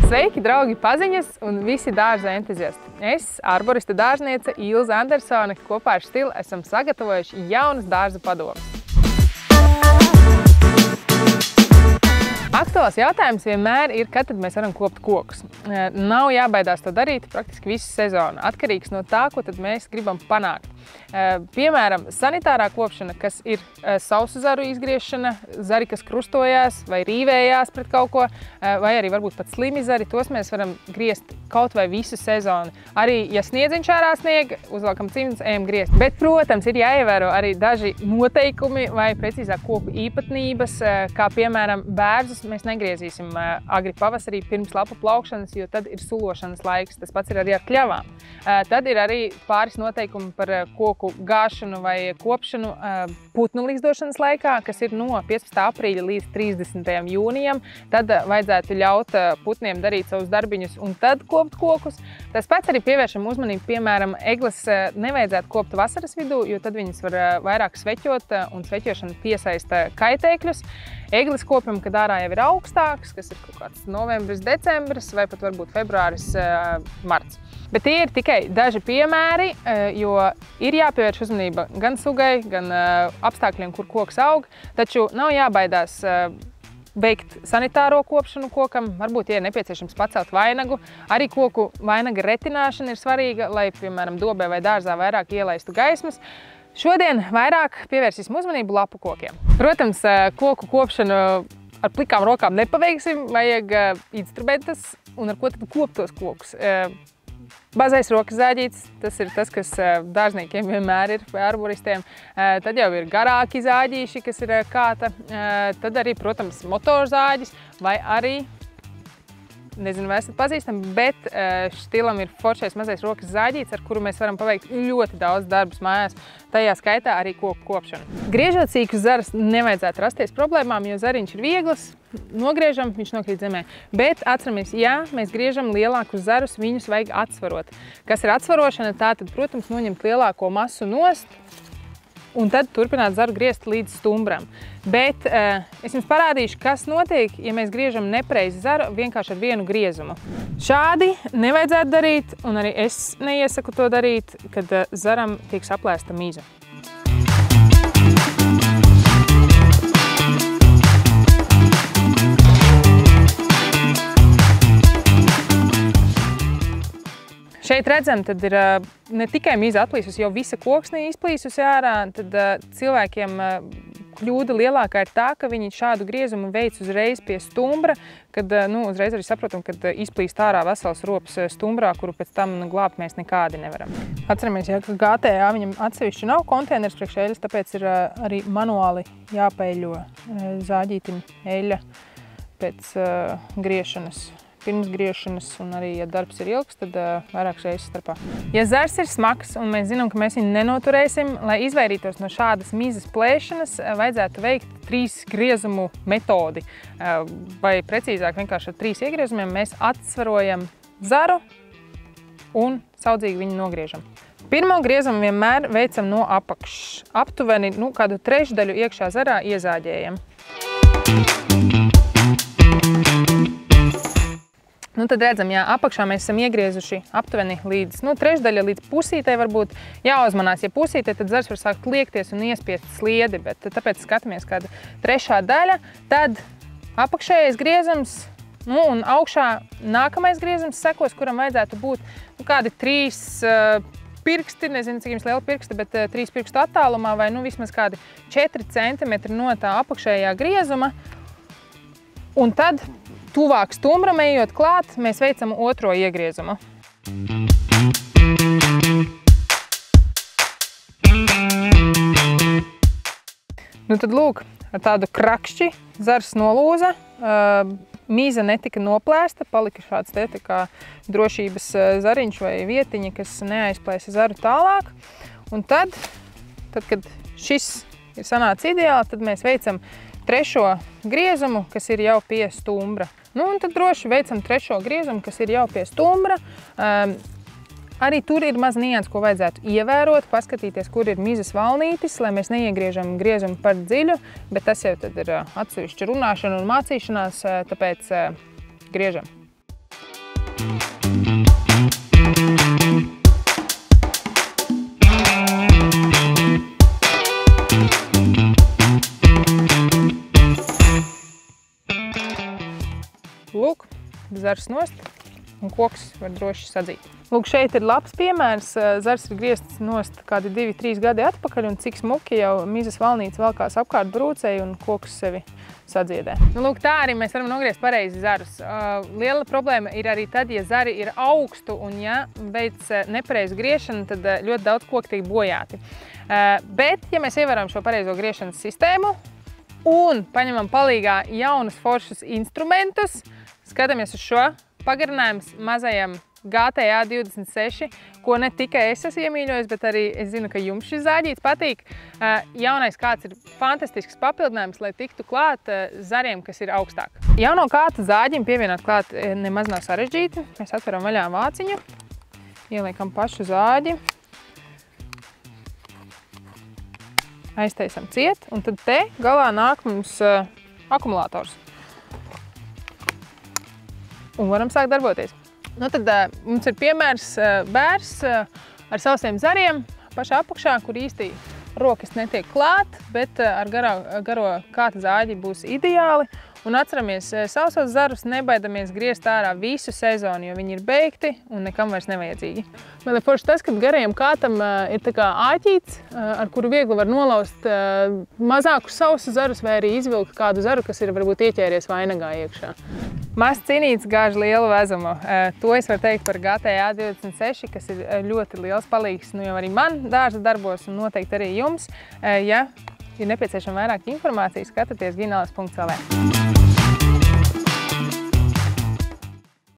Sveiki, draugi, paziņas un visi dārza entuziasti! Es, arborista dārzniece Ilze Andersone, kopā ar Stilu esam sagatavojuši jaunas dārza padomas. Aktuāls jautājums vienmēr ir, kad tad mēs varam kopt kokus. Nav jābaidās to darīt praktiski visu sezonu, atkarīgs no tā, ko tad mēs gribam panākt. Piemēram, sanitārā kopšana, kas ir sausu zaru izgriešana, zari, kas krustojās vai rīvējās pret kaut ko, vai arī varbūt pat slimi zari, tos mēs varam griezt kaut vai visu sezonu. Arī, ja sniedziņš ārā sniega, uzvelkam cimdus, ejam griezt. Bet, protams, ir jāievēro arī daži noteikumi vai precīzāk koku īpatnības, kā piemēram bērzus mēs negriezīsim agri pavasarī pirms lapu plaukšanas, jo tad ir sulošanas laiks. Tas pats ir arī ar kļavām. Tad ir arī pāris noteikumi par koku gāšanu vai kopšanu putnu līgzdošanas laikā, kas ir no 15. aprīļa līdz 30. jūnijam. Tad vajadzētu ļaut putniem darīt savus darbiņus un tad kopt kokus. Tas pats arī pievēršam uzmanību, piemēram, egles nevajadzētu kopt vasaras vidū, jo tad viņas var vairāk sveķot un sveķošana piesaista kaitēkļus. Egles kopjam, kad ārā jau ir augstāks, kas ir kaut kāds novembris, decembris vai pat varbūt februāris, marts. Bet tie ir tikai daži piemēri, jo ir jāpievērš uzmanība gan sugai, gan apstākļiem, kur koks aug, taču nav jābaidās veikt sanitāro kopšanu kokam, varbūt, ja ir nepieciešams pacelt vainagu. Arī koku vainaga retināšana ir svarīga, lai, piemēram, dobē vai dārzā vairāk ielaistu gaismas. Šodien vairāk pievērsīsim uzmanību lapu kokiem. Protams, koku kopšanu ar plikām rokām nepaveiksim, vajag instrumentus un ar ko tad kopt tos kokus. Bazais rokas zāģītis, tas ir tas, kas dārzniekiem vienmēr ir, vai arboristiem. Tad jau ir garāki zāģīši, kas ir kāta. Tad arī, protams, motorzāģis vai arī, nezinu, vai esat pazīstami, bet Stilam ir foršais mazais rokas zāģītis, ar kuru mēs varam paveikt ļoti daudz darbus mājās, tajā skaitā arī koku kopšanu. Griežot sīkus zarus nevajadzētu rasties problēmām, jo zariņš ir viegls, nogriežam, viņš nokrīt zemē. Bet atceramies, ja mēs griežam lielākus zarus, viņus vajag atsvarot. Kas ir atsvarošana? Tātad, protams, noņemt lielāko masu nost un tad turpināt zaru griezt līdz stumbram. Bet es jums parādīšu, kas notiek, ja mēs griežam nepareizi zaru vienkārši ar vienu griezumu. Šādi nevajadzētu darīt, un arī es neiesaku to darīt, kad zaram tiek saplēsta miza. Šeit redzam, tad ir ne tikai miza atplīsusi, jau visa koksne izplīsusi ārā, tad cilvēkiem kļūda lielākā ir tā, ka viņi šādu griezumu veic uzreiz pie stumbra, kad uzreiz arī saprotam, kad izplīst ārā vesels rops stumbrā, kuru pēc tam glābt mēs nekādi nevaram. Atceramies, ja, ka GTA viņam atsevišķi nav konteiners priekš eļas, tāpēc ir arī manuāli jāpeļo zāģītim eļa pēc griešanas. Pirms griešanas un arī, ja darbs ir ilgs, tad vairākas reizes starpā. Ja zars ir smags un mēs zinām, ka mēs viņu nenoturēsim, lai izvairītos no šādas mizas plēšanas, vajadzētu veikt 3 griezumu metodi. Vai precīzāk vienkārši ar 3 iegriezumiem mēs atsvarojam zaru un saudzīgi viņu nogriežam. Pirmo griezumu vienmēr veicam no apakšas. Aptuveni kādu trešdaļu iekšā zarā iezāģējam. Tad redzam, jā, apakšā mēs esam iegriezuši aptuveni līdz trešdaļa līdz pusītei varbūt. Jāuzmanās, ja pusītei, tad zars var sākt liekties un iespiest sliedi, bet tāpēc skatāmies kāda trešā daļa. Tad apakšējais griezums, un augšā nākamais griezums sekos, kuram vajadzētu būt kādi 3 pirksti, nezinu, cik jums liela pirksta, bet 3 pirkstu attālumā vai vismaz kādi 4 centimetri no tā apakšējā griezuma. Un tad tuvāk stumbram ejot klāt, mēs veicam otro iegriezumu. Tad lūk, ar tādu krakšķi zars nolūza, miza netika noplēsta, palika šāds te kā drošības zariņš vai vietiņa, kas neaizplēsa zaru tālāk. Un tad, kad šis ir sanācis ideāli, tad mēs veicam trešo griezumu, kas ir jau pie stumbra. Un tad droši veicam trešo griezumu, kas ir jau pie stumbra. Arī tur ir maz nians, ko vajadzētu ievērot, paskatīties, kur ir mizas valnītis, lai mēs neiegriežam griezumu par dziļu, bet tas jau tad ir atsevišķa runāšana un mācīšanās, tāpēc griežam. Lūk, zars nost un koks var droši sadzīt. Lūk, šeit ir labs piemērs. Zars ir griezts nost kādi 2-3 gadi atpakaļ un cik smuki jau mizas valnīca velkās apkārt brūcei un koks sevi sadziedē. Lūk, tā arī mēs varam nogriezt pareizi zarus. Liela problēma ir arī tad, ja zari ir augstu un ja veic nepareizu griešanu, tad ļoti daudz koku tiek bojāti. Bet, ja mēs ievērojam šo pareizo griešanas sistēmu un paņemam palīgā jaunus foršus instrumentus, skatāmies uz šo pagarinājums mazajam GTA 26, ko ne tikai es esmu iemīļojis, bet arī es zinu, ka jums šis zāģīts patīk. Jaunais kāds ir fantastisks papildinājums, lai tiktu klāt zariem, kas ir augstāk. Jauno kātu zāģim pievienot klāt nemaz nav sarežģīti. Mēs atveram vaļā vāciņu, ieliekam pašu zāģi, aiztaisam ciet, un tad te galā nāk mums akumulators. Un varam sākt darboties. Nu tad mums ir piemērs bērs ar sausiem zariem pašā apakšā, kur īsti rokas netiek klāt, bet ar garo kāta zāģi būs ideāli. Un atceramies, sausos zarus nebaidamies griezt ārā visu sezonu, jo viņi ir beigti un nekam vairs nevajadzīgi. Vēl ir forši tas, ka garajam kātam ir tā kā āķīts, ar kuru viegli var nolaust mazākus sausus zarus vai arī izvilkt kādu zaru, kas ir varbūt ieķēries vainagā iekšā. Mazs cinīts gāž lielu vezumu. To es varu teikt par GTA 26, kas ir ļoti liels palīgs, nu jau arī man dārza darbos un noteikti arī jums. Ja ir nepieciešama vairāk informācijas, skatieties ginalas.lv.